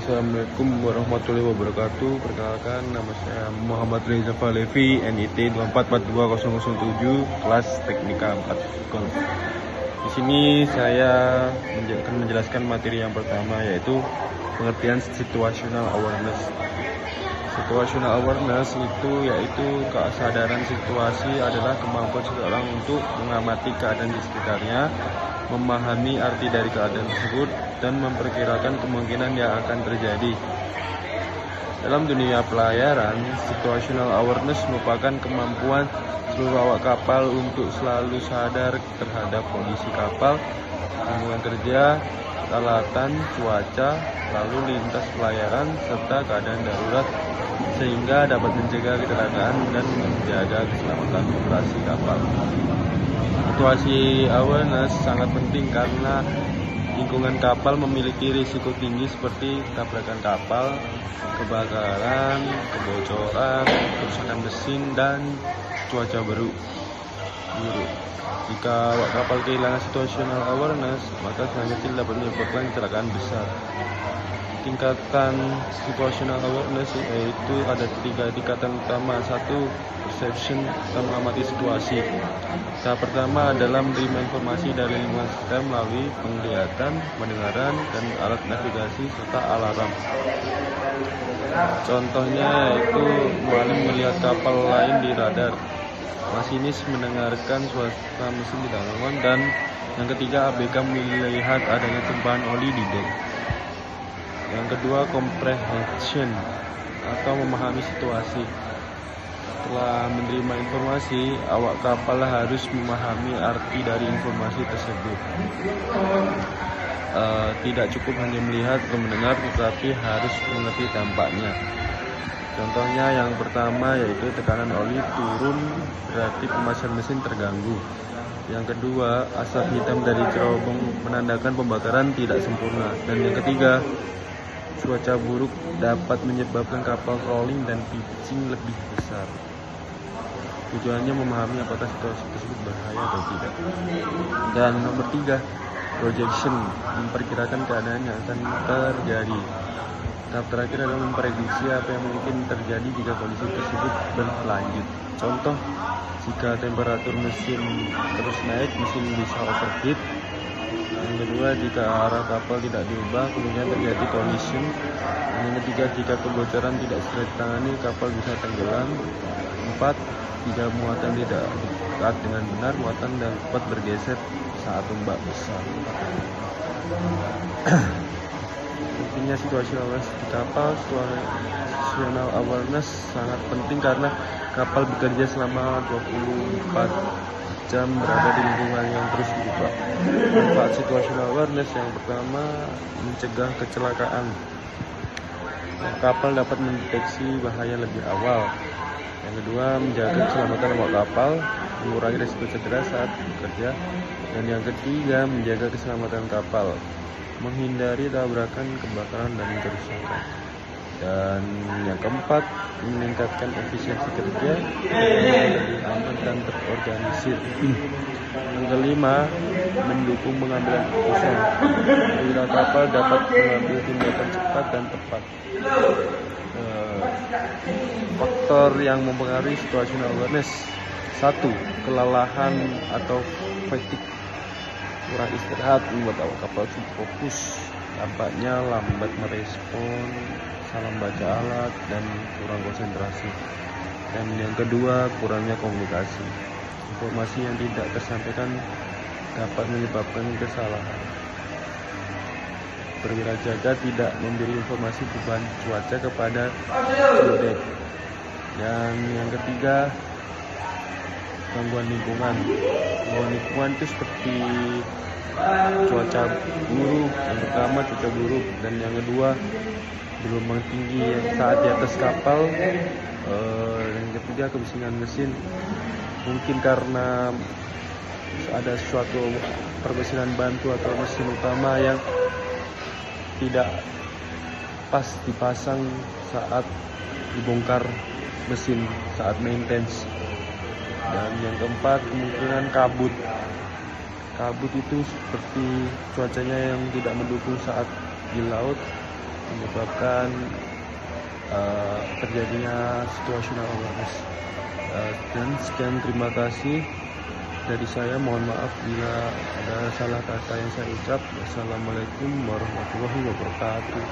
Assalamualaikum warahmatullahi wabarakatuh. Perkenalkan, nama saya Muhammad Reza Falevi, NIT 2442007, kelas Teknika 4 Golf. Di sini saya akan menjelaskan materi yang pertama, yaitu pengertian situational awareness. Situational awareness itu yaitu kesadaran situasi adalah kemampuan seseorang untuk mengamati keadaan di sekitarnya, memahami arti dari keadaan tersebut, dan memperkirakan kemungkinan yang akan terjadi. Dalam dunia pelayaran, situational awareness merupakan kemampuan seluruh awak kapal untuk selalu sadar terhadap kondisi kapal, lingkungan kerja, peralatan, cuaca, lalu lintas pelayaran, serta keadaan darurat, sehingga dapat mencegah kecelakaan dan menjaga keselamatan operasi kapal. Situasi awareness sangat penting karena lingkungan kapal memiliki risiko tinggi seperti tabrakan kapal, kebakaran, kebocoran, kerusakan mesin, dan cuaca buruk. Jika awak kapal kehilangan situational awareness, maka selanjutnya dapat menyebabkan kecelakaan besar. Tingkatan situational awareness yaitu ada 3 tingkatan utama. 1. Perception atau mengamati situasi. Tahap pertama adalah menerima informasi dari lingkungan sekitar melalui penglihatan, pendengaran, dan alat navigasi serta alarm. Contohnya yaitu mualim melihat kapal lain di radar, masinis mendengarkan suara mesin di dalam, dan yang ketiga ABK melihat adanya tumpahan oli di dek. Yang kedua, comprehension atau memahami situasi. Setelah menerima informasi, awak kapal harus memahami arti dari informasi tersebut. Tidak cukup hanya melihat atau mendengar, tetapi harus mengerti dampaknya. Contohnya yang pertama yaitu tekanan oli turun, berarti pemasangan mesin terganggu. Yang kedua, asap hitam dari cerobong menandakan pembakaran tidak sempurna. Dan yang ketiga, cuaca buruk dapat menyebabkan kapal rolling dan pitching lebih besar. Tujuannya memahami apakah situasi tersebut bahaya atau tidak. Dan nomor 3, projection, memperkirakan keadaan yang akan terjadi. Tahap terakhir adalah memprediksi apa yang mungkin terjadi jika kondisi tersebut berlanjut. Contoh, jika temperatur mesin terus naik, mesin bisa overheat. Yang kedua, jika arah kapal tidak diubah, kemudian terjadi collision. Yang ketiga, jika kebocoran tidak segera ditangani, kapal bisa tenggelam. 4, jika muatan tidak diikat dengan benar, muatan dapat bergeser saat ombak besar. Intinya situational awareness di kapal. Situational awareness sangat penting karena kapal bekerja selama 24 jam berada di lingkungan yang terus berubah. Manfaat situational awareness yang pertama, mencegah kecelakaan. Kapal dapat mendeteksi bahaya lebih awal. Yang kedua, menjaga keselamatan awak kapal, mengurangi risiko cedera saat bekerja. Dan yang ketiga, menjaga keselamatan kapal, menghindari tabrakan, kebakaran, dan kerusakan. Dan yang keempat, meningkatkan efisiensi kerja, lebih aman dan terorganisir. Yang kelima, mendukung pengambilan keputusan. Bila kapal dapat mengambil tindakan cepat dan tepat. Faktor yang mempengaruhi situational awareness. 1. Kelelahan atau fatigue. Kurang istirahat membuat awak kapal sulit fokus, tampaknya lambat merespon, salah baca alat, dan kurang konsentrasi. Dan yang kedua, kurangnya komunikasi. Informasi yang tidak tersampaikan dapat menyebabkan kesalahan. Perwira jaga tidak memberi informasi perubahan cuaca kepada dek. Dan yang ketiga, gangguan lingkungan. Gangguan lingkungan itu seperti cuaca buruk. Yang pertama, cuaca buruk, dan yang kedua, gelombang tinggi saat di atas kapal. Yang ketiga, kebisingan mesin. Mungkin karena ada suatu perbesiran bantu atau mesin utama yang tidak pas dipasang saat dibongkar mesin saat maintenance. Dan yang keempat, kemungkinan kabut. Kabut itu seperti cuacanya yang tidak mendukung saat di laut. menyebabkan terjadinya situational awareness. Dan sekian, terima kasih dari saya. Mohon maaf bila ada salah kata yang saya ucap. Wassalamualaikum warahmatullahi wabarakatuh.